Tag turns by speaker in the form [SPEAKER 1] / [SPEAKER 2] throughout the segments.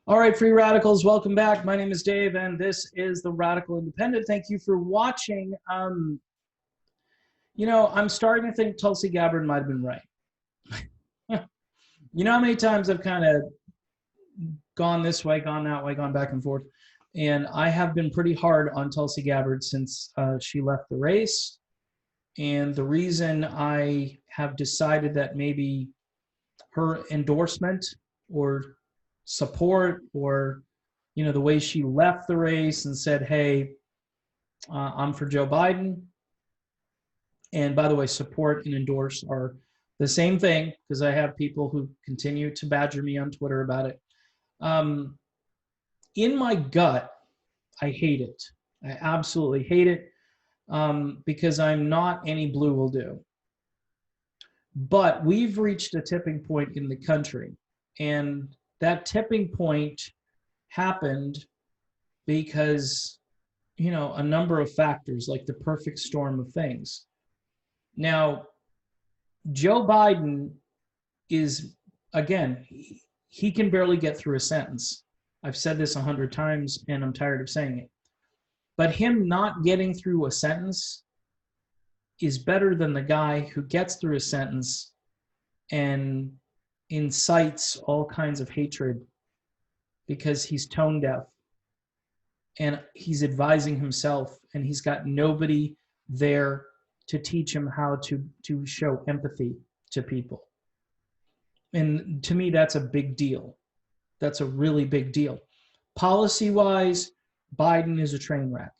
[SPEAKER 1] All right, free radicals, welcome back. My name is Dave, and this is the Radical Independent. Thank you for watching. I'm starting to think Tulsi Gabbard might have been right. You know how many times I've kind of gone this way, gone that way, gone back and forth, and I have been pretty hard on Tulsi Gabbard since she left the race. And the reason I have decided that maybe her endorsement or support, or the way she left the race and said, hey, I'm for Joe Biden. And by the way, support and endorse are the same thing, because I have people who continue to badger me on Twitter about it. In my gut, I hate it. I absolutely hate it, because I'm not any blue will do. But we've reached a tipping point in the country, and that tipping point happened because, a number of factors, like the perfect storm of things. Now, Joe Biden is, again, he can barely get through a sentence. I've said this 100 times, and I'm tired of saying it. But him not getting through a sentence is better than the guy who gets through a sentence and incites all kinds of hatred because he's tone deaf and he's advising himself, and he's got nobody there to teach him how to show empathy to people. And to me, that's a big deal. That's a really big deal. Policy-wise, Biden is a train wreck.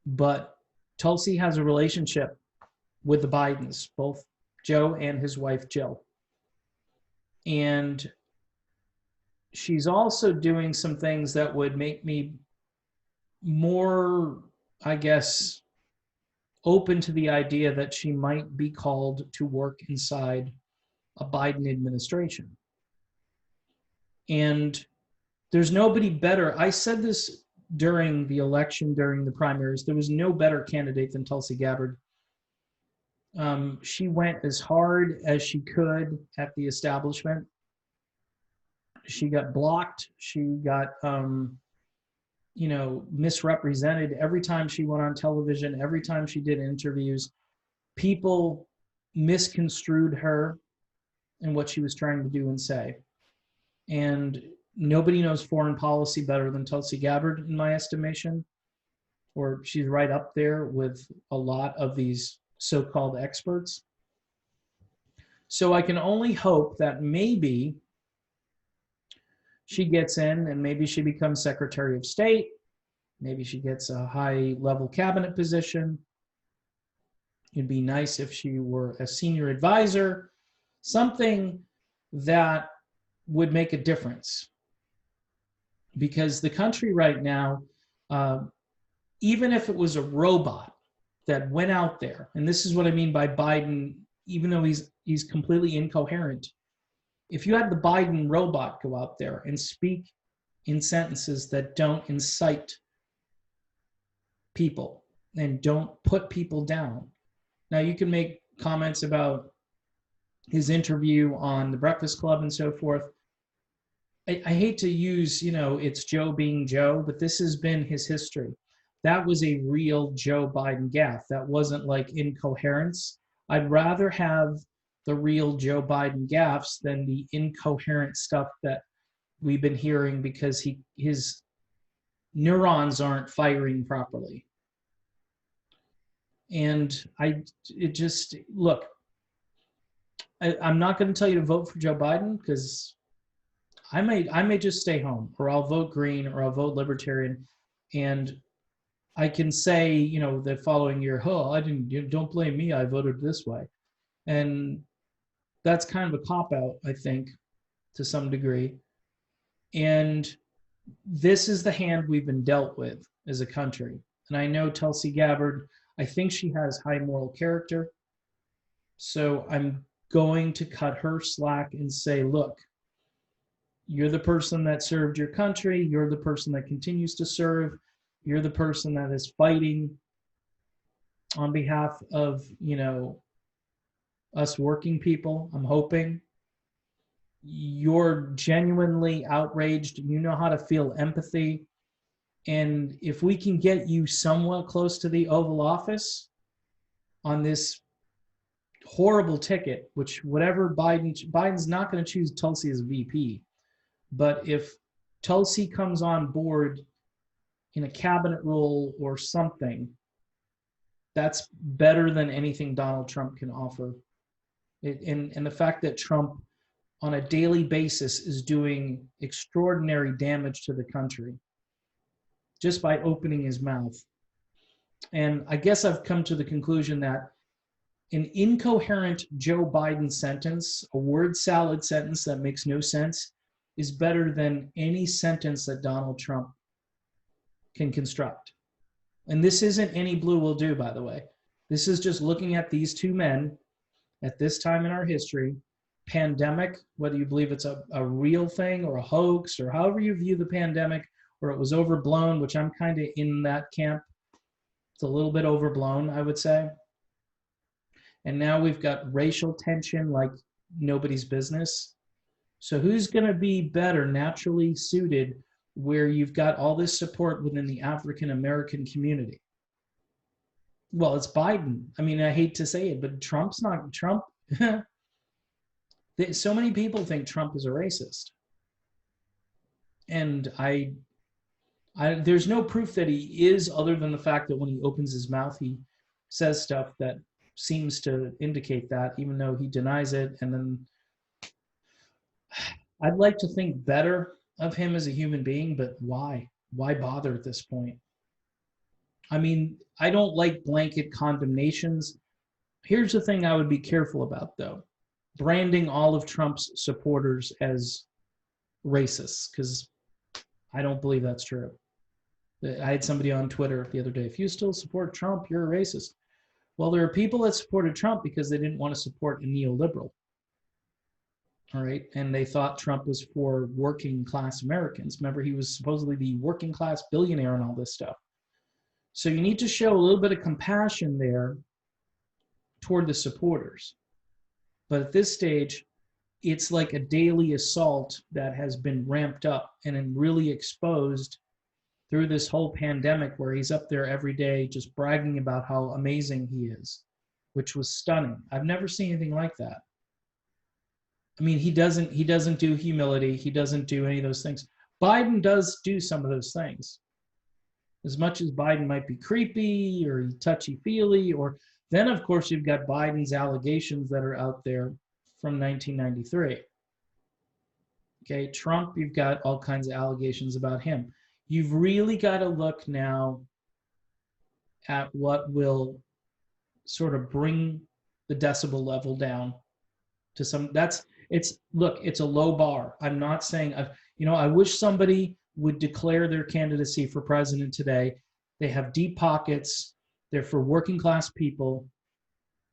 [SPEAKER 1] But Tulsi has a relationship with the Bidens, both Joe and his wife, Jill. And she's also doing some things that would make me more, I guess, open to the idea that she might be called to work inside a Biden administration. And there's nobody better. I said this during the election, during the primaries, there was no better candidate than Tulsi Gabbard. She went as hard as she could at the establishment. She got blocked. She got, misrepresented every time she went on television, every time she did interviews. People misconstrued her and what she was trying to do and say. And nobody knows foreign policy better than Tulsi Gabbard, in my estimation, or she's right up there with a lot of these so-called experts. So I can only hope that maybe she gets in, and maybe she becomes Secretary of State. Maybe she gets a high-level cabinet position. It'd be nice if she were a senior advisor, something that would make a difference. Because the country right now, even if it was a robot that went out there, and this is what I mean by Biden, even though he's completely incoherent, if you had the Biden robot go out there and speak in sentences that don't incite people and don't put people down. Now, you can make comments about his interview on the Breakfast Club and so forth. I hate to use, it's Joe being Joe, but this has been his history. That was a real Joe Biden gaffe. That wasn't like incoherence. I'd rather have the real Joe Biden gaffes than the incoherent stuff that we've been hearing because his neurons aren't firing properly. And look, I'm not going to tell you to vote for Joe Biden, because I may just stay home, or I'll vote Green, or I'll vote Libertarian, and I can say, the following year, don't blame me, I voted this way. And that's kind of a cop-out, I think, to some degree. And this is the hand we've been dealt with as a country. And I know Tulsi Gabbard, I think she has high moral character. So I'm going to cut her slack and say, look, you're the person that served your country. You're the person that continues to serve. You're the person that is fighting on behalf of, us working people, I'm hoping. you're genuinely outraged. You know how to feel empathy. And if we can get you somewhat close to the Oval Office on this horrible ticket, which whatever Biden's not going to choose Tulsi as VP, but if Tulsi comes on board in a cabinet role or something, that's better than anything Donald Trump can offer. And the fact that Trump on a daily basis is doing extraordinary damage to the country just by opening his mouth. And I guess I've come to the conclusion that an incoherent Joe Biden sentence, a word salad sentence that makes no sense, is better than any sentence that Donald Trump can construct. And this isn't any blue will do, by the way. This is just looking at these two men at this time in our history, pandemic, whether you believe it's a real thing or a hoax or however you view the pandemic, or it was overblown, which I'm kind of in that camp. It's a little bit overblown, I would say. And now we've got racial tension like nobody's business. So who's going to be better naturally suited where you've got all this support within the African American community? Well, it's Biden. I mean, I hate to say it, but Trump's not Trump. So many people think Trump is a racist. And there's no proof that he is, other than the fact that when he opens his mouth, he says stuff that seems to indicate that, even though he denies it. And then I'd like to think better of him as a human being, but why? Why bother at this point? I mean, I don't like blanket condemnations. Here's the thing I would be careful about, though. Branding all of Trump's supporters as racists, because I don't believe that's true. I had somebody on Twitter the other day, if you still support Trump, you're a racist. Well, there are people that supported Trump because they didn't want to support a neoliberal. All right. And they thought Trump was for working class Americans. Remember, he was supposedly the working class billionaire and all this stuff. So you need to show a little bit of compassion there toward the supporters. But at this stage, it's like a daily assault that has been ramped up and really exposed through this whole pandemic, where he's up there every day just bragging about how amazing he is, which was stunning. I've never seen anything like that. I mean, he doesn't do humility. He doesn't do any of those things. Biden does do some of those things. As much as Biden might be creepy or touchy-feely, or then, of course, you've got Biden's allegations that are out there from 1993. Okay, Trump, you've got all kinds of allegations about him. You've really got to look now at what will sort of bring the decibel level down to some, it's a low bar. I'm not saying, I wish somebody would declare their candidacy for president today. They have deep pockets. They're for working class people.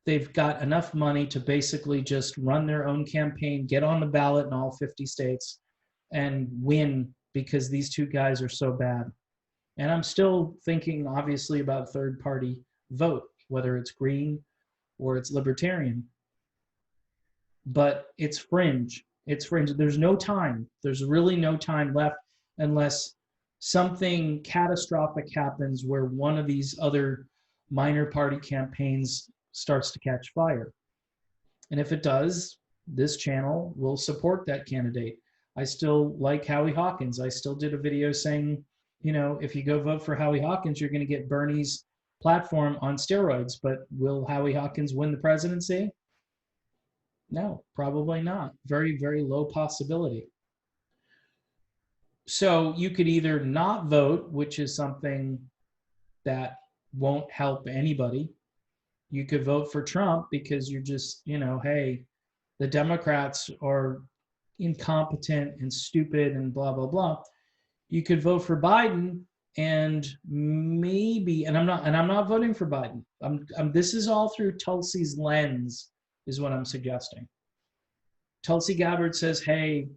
[SPEAKER 1] They've got enough money to basically just run their own campaign, get on the ballot in all 50 states, and win, because these two guys are so bad. And I'm still thinking, obviously, about third-party vote, whether it's Green or it's Libertarian. But it's fringe. It's fringe. There's no time. There's really no time left unless something catastrophic happens where one of these other minor party campaigns starts to catch fire. And if it does, this channel will support that candidate. I still like Howie Hawkins. I still did a video saying, if you go vote for Howie Hawkins, you're going to get Bernie's platform on steroids. But will Howie Hawkins win the presidency? No, probably not. Very, very low possibility. So you could either not vote, which is something that won't help anybody. You could vote for Trump because you're just, hey, the Democrats are incompetent and stupid and blah, blah, blah. You could vote for Biden and maybe, and I'm not voting for Biden. This is all through Tulsi's lens, is what I'm suggesting. Tulsi Gabbard says, hey,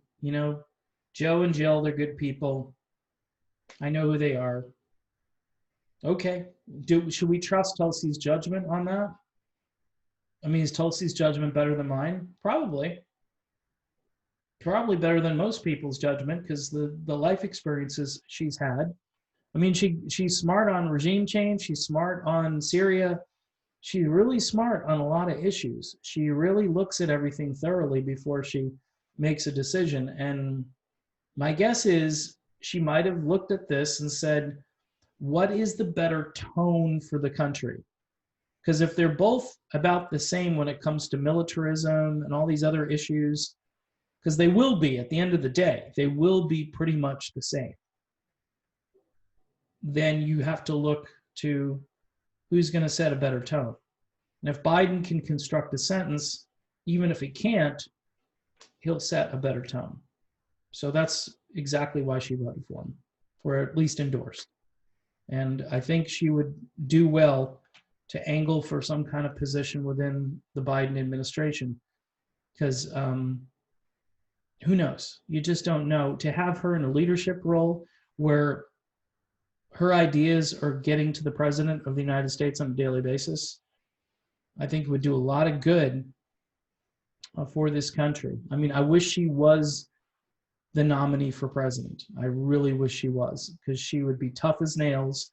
[SPEAKER 1] Joe and Jill, they're good people. I know who they are. Okay. Should we trust Tulsi's judgment on that? I mean, is Tulsi's judgment better than mine? Probably. probably better than most people's judgment because the life experiences she's had. I mean, she's smart on regime change. She's smart on Syria. She's really smart on a lot of issues. She really looks at everything thoroughly before she makes a decision. And my guess is she might have looked at this and said, what is the better tone for the country? Because if they're both about the same when it comes to militarism and all these other issues, because they will be at the end of the day, they will be pretty much the same, then you have to look to who's going to set a better tone. And if Biden can construct a sentence, even if he can't, he'll set a better tone. So that's exactly why she voted for him, or at least endorsed. And I think she would do well to angle for some kind of position within the Biden administration, because who knows? You just don't know. To have her in a leadership role where her ideas are getting to the president of the United States on a daily basis, I think it would do a lot of good for this country. I mean, I wish she was the nominee for president. I really wish she was, because she would be tough as nails.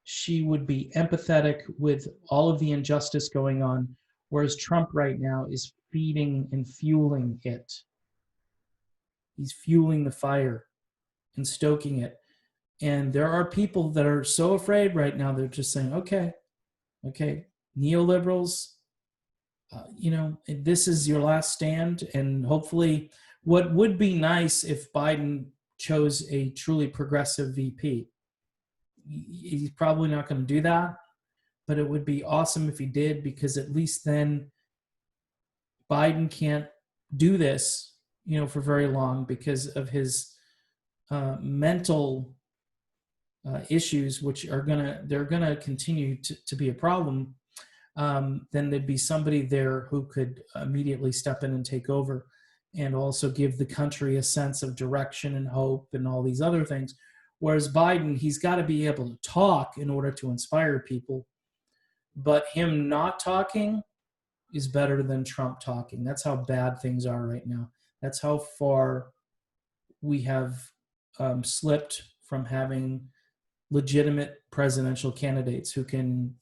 [SPEAKER 1] She would be empathetic with all of the injustice going on, whereas Trump right now is feeding and fueling it. He's fueling the fire and stoking it. And there are people that are so afraid right now, they're just saying, okay, neoliberals, this is your last stand. And hopefully, what would be nice if Biden chose a truly progressive VP. He's probably not going to do that, but it would be awesome if he did, because at least then Biden can't do this, for very long because of his mental issues, which they're gonna continue to be a problem. Then there'd be somebody there who could immediately step in and take over, and also give the country a sense of direction and hope and all these other things. Whereas Biden, he's got to be able to talk in order to inspire people, but him not talking is better than Trump talking. That's how bad things are right now. That's how far we have slipped from having legitimate presidential candidates who can,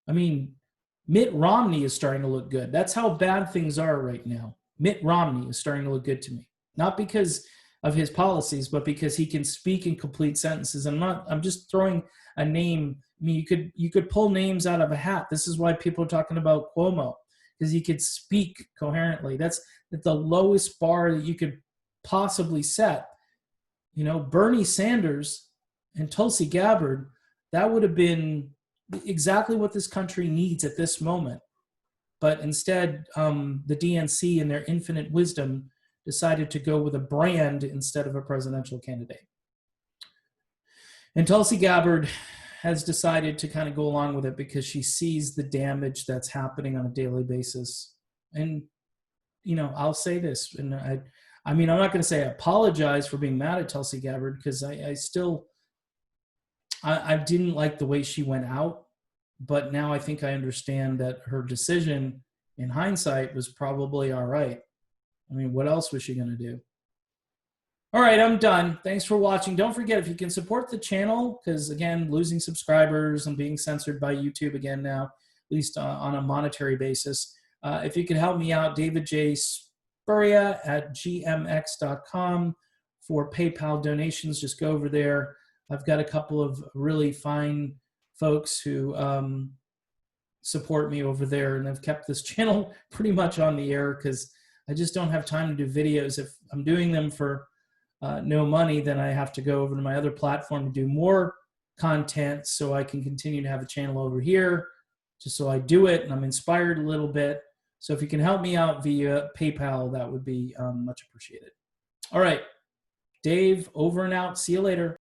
[SPEAKER 1] Mitt Romney is starting to look good. That's how bad things are right now. Mitt Romney is starting to look good to me. Not because of his policies, but because he can speak in complete sentences. I'm just throwing a name. You could pull names out of a hat. This is why people are talking about Cuomo, because he could speak coherently. That's the lowest bar that you could possibly set. Bernie Sanders and Tulsi Gabbard, that would have been exactly what this country needs at this moment. But instead, the DNC, in their infinite wisdom, decided to go with a brand instead of a presidential candidate. And Tulsi Gabbard has decided to kind of go along with it because she sees the damage that's happening on a daily basis. And, I'll say this, and I'm not going to say I apologize for being mad at Tulsi Gabbard, because I didn't like the way she went out, but now I think I understand that her decision in hindsight was probably all right. What else was she going to do? All right, I'm done. Thanks for watching. Don't forget, if you can support the channel, because again, losing subscribers and being censored by YouTube again now, at least on a monetary basis. If you could help me out, David J. Spuria at gmx.com for PayPal donations. Just go over there. I've got a couple of really fine folks who support me over there, and have kept this channel pretty much on the air, because I just don't have time to do videos. If I'm doing them for no money, then I have to go over to my other platform to do more content, so I can continue to have a channel over here, just so I do it and I'm inspired a little bit. So if you can help me out via PayPal, that would be much appreciated. All right, Dave, over and out. See you later.